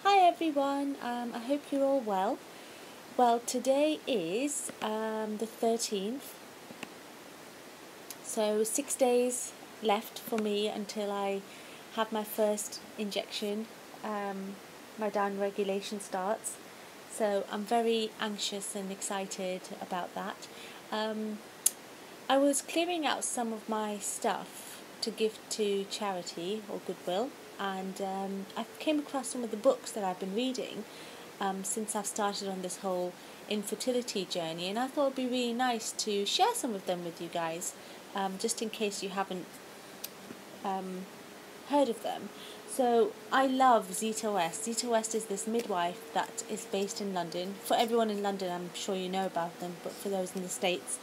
Hi everyone, I hope you're all well. Well, today is the 13th, so 6 days left for me until I have my first injection. My down regulation starts, so I'm very anxious and excited about that. I was clearing out some of my stuff to give to charity or goodwill, and I came across some of the books that I've been reading since I've started on this whole infertility journey, and I thought it'd be really nice to share some of them with you guys, just in case you haven't heard of them. So I love Zita West. Zita West is this midwife that is based in London. For everyone in London, I'm sure you know about them, but for those in the States,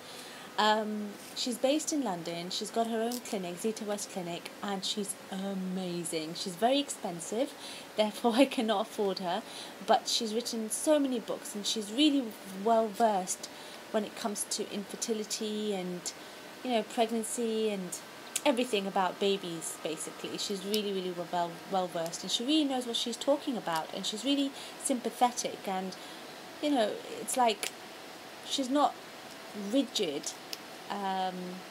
she's based in London. She's got her own clinic, Zita West Clinic, and she's amazing. She's very expensive, therefore I cannot afford her, but she's written so many books and she's really well versed when it comes to infertility and, pregnancy and everything about babies. Basically, she's really well versed, and she really knows what she's talking about, and she's really sympathetic, and it's like she's not rigid.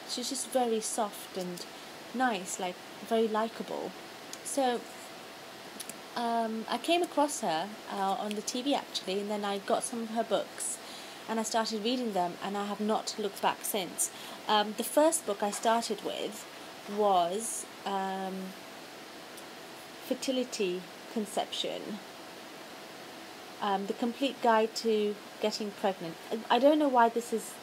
She's just very soft and nice, like very likable. So I came across her on the TV actually, and then I got some of her books and I started reading them, and I have not looked back since. The first book I started with was Fertility Conception, the complete guide to getting pregnant. I don't know why this is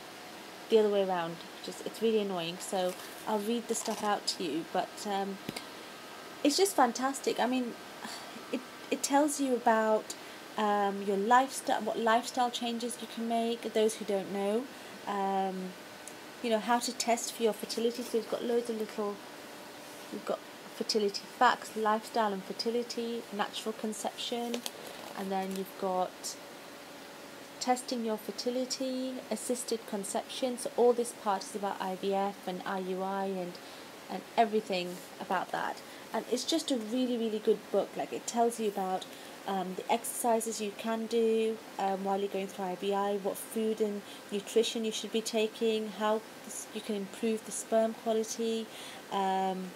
the other way around, it's really annoying, so I'll read the stuff out to you, but it's just fantastic. I mean, it tells you about your lifestyle, what lifestyle changes you can make, those who don't know, how to test for your fertility. So you've got you've got fertility facts, lifestyle and fertility, natural conception, and then you've got testing your fertility, assisted conception. So all this part is about IVF and IUI and everything about that. And it's just a really good book. Like, it tells you about the exercises you can do while you're going through IVI, what food and nutrition you should be taking, how you can improve the sperm quality, and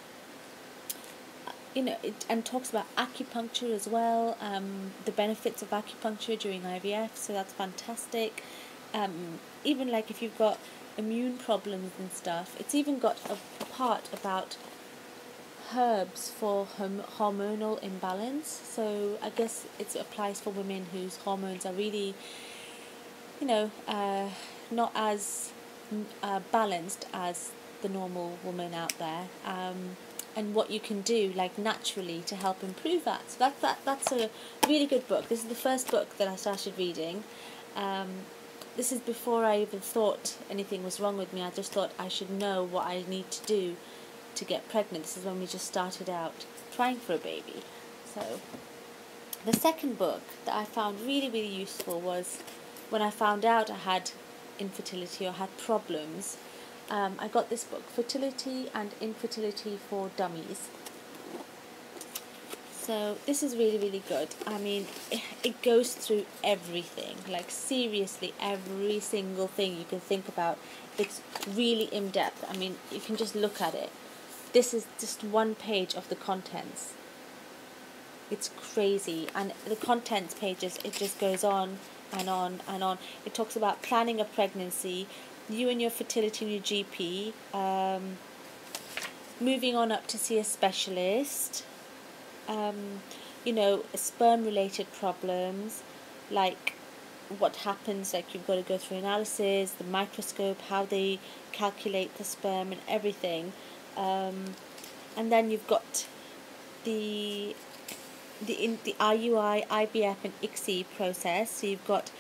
talks about acupuncture as well, the benefits of acupuncture during IVF, so that's fantastic. Even like if you've got immune problems and stuff, it's even got a part about herbs for hormonal imbalance. So I guess it applies for women whose hormones are really, not as balanced as the normal woman out there. And what you can do, like, naturally to help improve that. So that's a really good book. This is the first book that I started reading. This is before I even thought anything was wrong with me. I just thought I should know what I need to do to get pregnant. This is when we just started out trying for a baby. So the second book that I found really useful was when I found out I had infertility or had problems. I got this book, Fertility and Infertility for Dummies. So this is really good. I mean, it goes through everything, like seriously every single thing you can think about. It's really in depth. I mean, you can just look at it. This is just one page of the contents. It's crazy. And the contents pages, it just goes on and on and on. It talks about planning a pregnancy, you and your fertility and your GP, moving on up to see a specialist, sperm related problems, like what happens, like you've got to go through analysis, the microscope, how they calculate the sperm and everything, and then you've got the IUI, IVF and ICSI process. So you've got,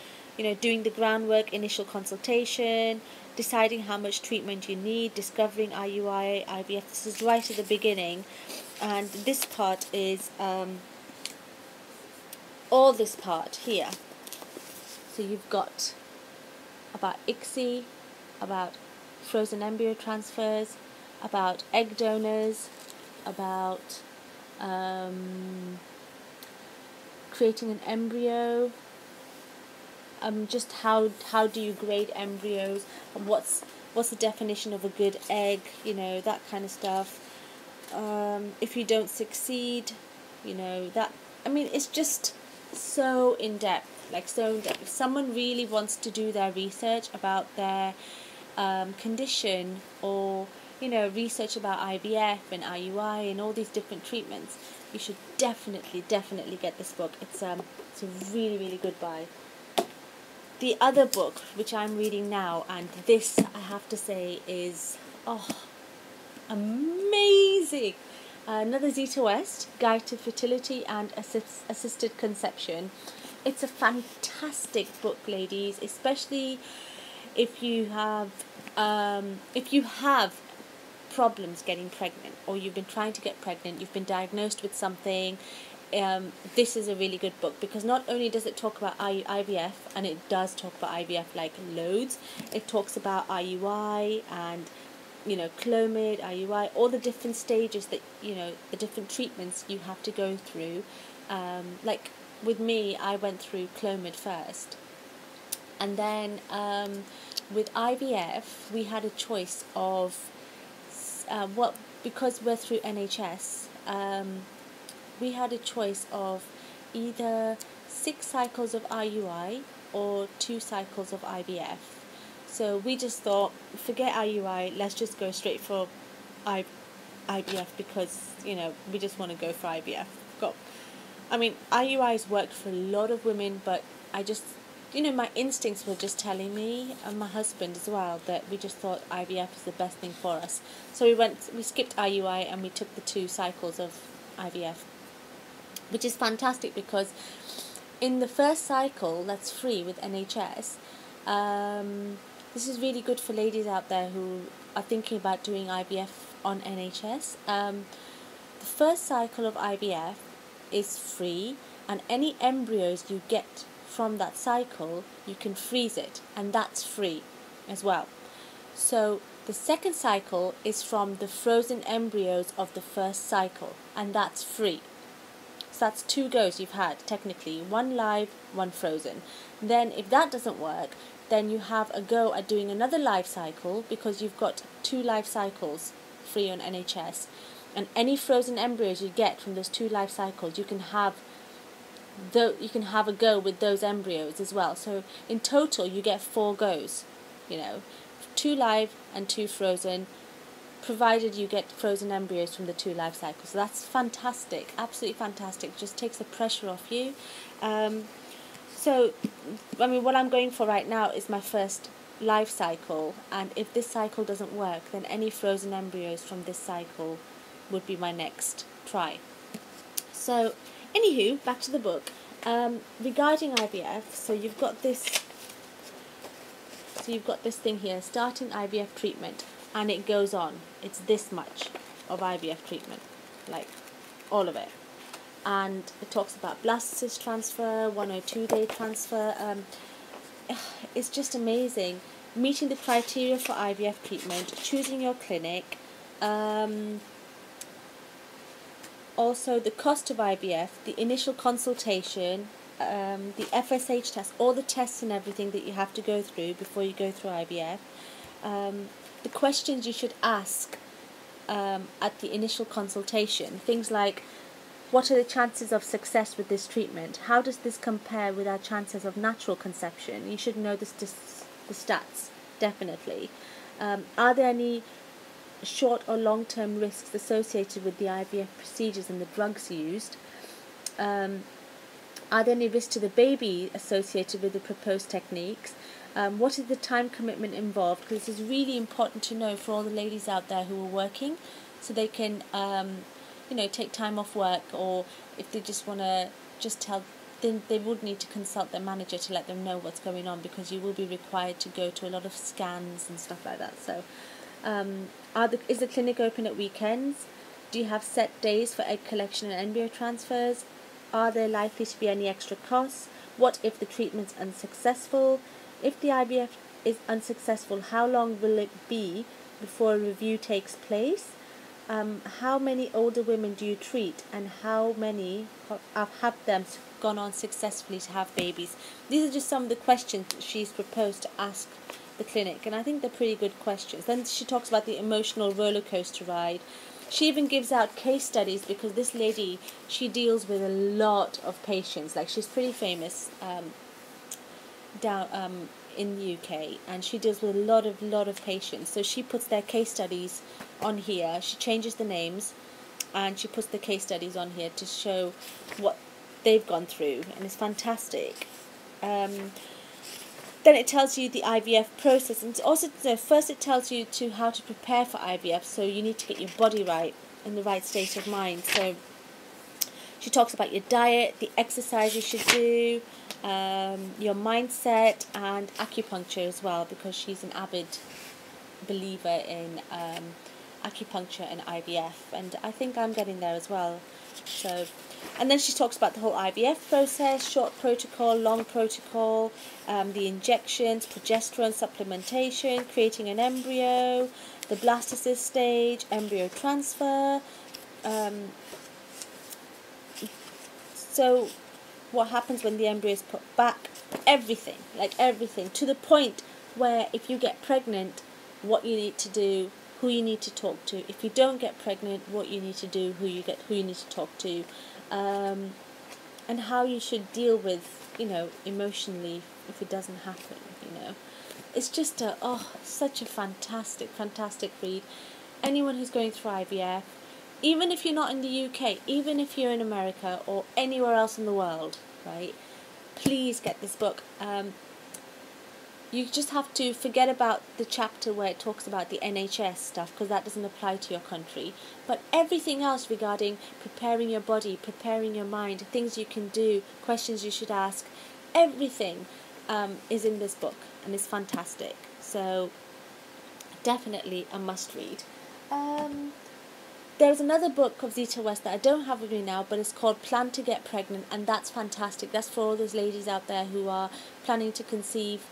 doing the groundwork, initial consultation, deciding how much treatment you need, discovering IUI, IVF. This is right at the beginning, and this part is all this part here. So you've got about ICSI, about frozen embryo transfers, about egg donors, about creating an embryo, just how do you grade embryos, and what's the definition of a good egg, that kind of stuff. If you don't succeed, that, it's just so in depth, If someone really wants to do their research about their condition, or research about IVF and IUI and all these different treatments, you should definitely get this book. It's a really, really good buy. The other book which I'm reading now, and this I have to say is amazing. Another Zita West, Guide to Fertility and Assisted Conception. It's a fantastic book, ladies, especially if you have problems getting pregnant, or you've been trying to get pregnant, you've been diagnosed with something. This is a really good book, because not only does it talk about IVF, and it does talk about IVF like loads, it talks about IUI and Clomid, IUI, all the different stages that the different treatments you have to go through. Like with me, I went through Clomid first, and then with IVF we had a choice of because we're through NHS. We had a choice of either 6 cycles of IUI or 2 cycles of IVF. So we just thought, forget IUI, let's just go straight for IVF, because, we just want to go for IVF. IUI's worked for a lot of women, but I just, my instincts were just telling me, and my husband as well, that we just thought IVF is the best thing for us. So we skipped IUI and we took the 2 cycles of IVF, which is fantastic, because in the first cycle that's free with NHS, this is really good for ladies out there who are thinking about doing IVF on NHS. The first cycle of IVF is free, and any embryos you get from that cycle, you can freeze it, and that's free as well. So the second cycle is from the frozen embryos of the first cycle, and that's free. So that's 2 goes you've had, technically, 1 live, 1 frozen. Then if that doesn't work, then you have a go at doing another live cycle, because you've got 2 live cycles free on NHS. And any frozen embryos you get from those 2 live cycles, you can have a go with those embryos as well. So in total you get 4 goes, 2 live and 2 frozen, provided you get frozen embryos from the 2 life cycles. So that's fantastic, absolutely fantastic. Just takes the pressure off you. What I'm going for right now is my first life cycle, and if this cycle doesn't work, then any frozen embryos from this cycle would be my next try. So anywho, back to the book. Regarding IVF, so you've got this thing here, starting IVF treatment, and it goes on. It's this much of IVF treatment, like all of it. And it talks about blastocyst transfer, 102-day transfer. It's just amazing. Meeting the criteria for IVF treatment, choosing your clinic, also the cost of IVF, the initial consultation, the FSH test, all the tests and everything that you have to go through before you go through IVF, the questions you should ask at the initial consultation, things like, what are the chances of success with this treatment? How does this compare with our chances of natural conception? You should know the stats, definitely. Are there any short or long-term risks associated with the IVF procedures and the drugs used? Are there any risks to the baby associated with the proposed techniques? What is the time commitment involved? Because this is really important to know for all the ladies out there who are working, so they can take time off work, or if they just want to then they would need to consult their manager to let them know what's going on, because you will be required to go to a lot of scans and stuff like that. So is the clinic open at weekends? Do you have set days for egg collection and embryo transfers? Are there likely to be any extra costs? What if the treatment's unsuccessful? If the IVF is unsuccessful, how long will it be before a review takes place? How many older women do you treat, and how many have had them gone on successfully to have babies. These are just some of the questions that she's proposed to ask the clinic, and I think they're pretty good questions. Then she talks about the emotional roller coaster ride. She even gives out case studies, because this lady, she deals with a lot of patients. Like, she's pretty famous down in the UK, and she deals with a lot of patients. So she puts their case studies on here. She changes the names, and she puts the case studies on here to show what they've gone through, and it's fantastic. Then it tells you the IVF process, and also first it tells you how to prepare for IVF. So you need to get your body right, in the right state of mind. So she talks about your diet, the exercise you should do, your mindset, and acupuncture as well, because she's an avid believer in acupuncture and IVF, and I think I'm getting there as well. So, and then she talks about the whole IVF process: short protocol, long protocol, the injections, progesterone supplementation, creating an embryo, the blastocyst stage, embryo transfer. So what happens when the embryo is put back? Everything, like everything, to the point where if you get pregnant, what you need to do, who you need to talk to. If you don't get pregnant, what you need to do, who you need to talk to, and how you should deal with, emotionally if it doesn't happen. It's just such a fantastic read. Anyone who's going through IVF, even if you're not in the UK, even if you're in America or anywhere else in the world, right? Please get this book. You just have to forget about the chapter where it talks about the NHS stuff, because that doesn't apply to your country. But everything else regarding preparing your body, preparing your mind, things you can do, questions you should ask, everything is in this book, and it's fantastic. So definitely a must read. There's another book of Zita West that I don't have with me now, but it's called Plan to Get Pregnant, and that's fantastic. That's for all those ladies out there who are planning to conceive,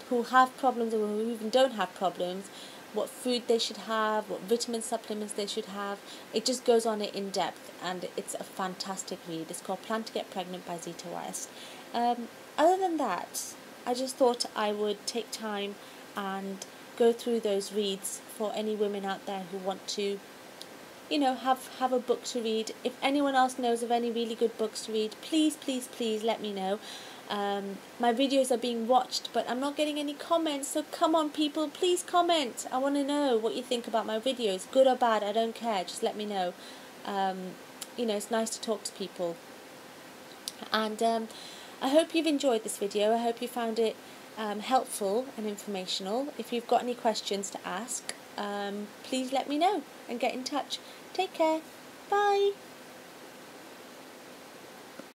who have problems or who even don't have problems, what food they should have, what vitamin supplements they should have. It just goes on it in depth, and it's a fantastic read. It's called Plan to Get Pregnant by Zita West. Other than that, I just thought I would take time and go through those reads for any women out there who want to have a book to read. If anyone else knows of any really good books to read, please let me know. My videos are being watched, but I'm not getting any comments, so come on people, please comment. I want to know what you think about my videos, good or bad, I don't care, just let me know. It's nice to talk to people. And I hope you've enjoyed this video. I hope you found it helpful and informational. If you've got any questions to ask, please let me know and get in touch. Take care. Bye.